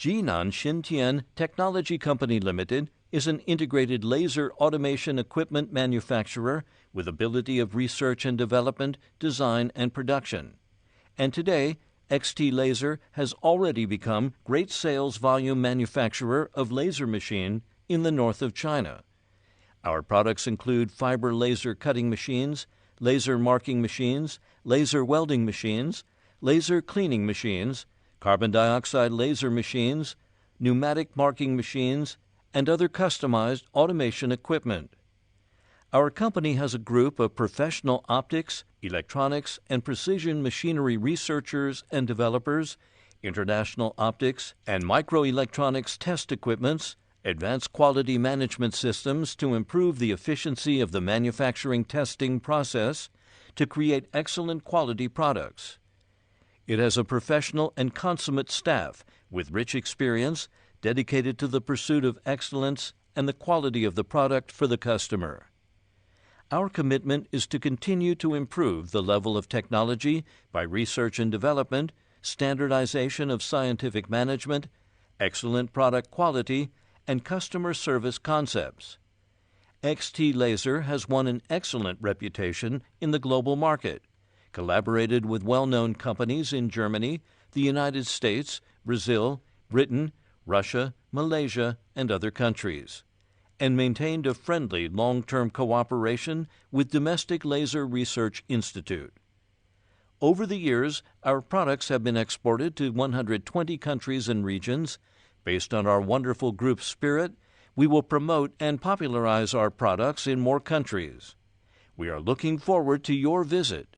Jinan Xintian Technology Company Limited is an integrated laser automation equipment manufacturer with ability of research and development, design, and production. And today, XTLASER has already become great sales volume manufacturer of laser machine in the north of China. Our products include fiber laser cutting machines, laser marking machines, laser welding machines, laser cleaning machines, carbon dioxide laser machines, pneumatic marking machines, and other customized automation equipment. Our company has a group of professional optics, electronics, and precision machinery researchers and developers, international optics and microelectronics test equipments, advanced quality management systems to improve the efficiency of the manufacturing testing process to create excellent quality products. It has a professional and consummate staff with rich experience dedicated to the pursuit of excellence and the quality of the product for the customer. Our commitment is to continue to improve the level of technology by research and development, standardization of scientific management, excellent product quality, and customer service concepts. XTLASER has won an excellent reputation in the global market, collaborated with well-known companies in Germany, the United States, Brazil, Britain, Russia, Malaysia, and other countries, and maintained a friendly long-term cooperation with Domestic Laser Research Institute. Over the years, our products have been exported to 120 countries and regions. Based on our wonderful group spirit, we will promote and popularize our products in more countries. We are looking forward to your visit.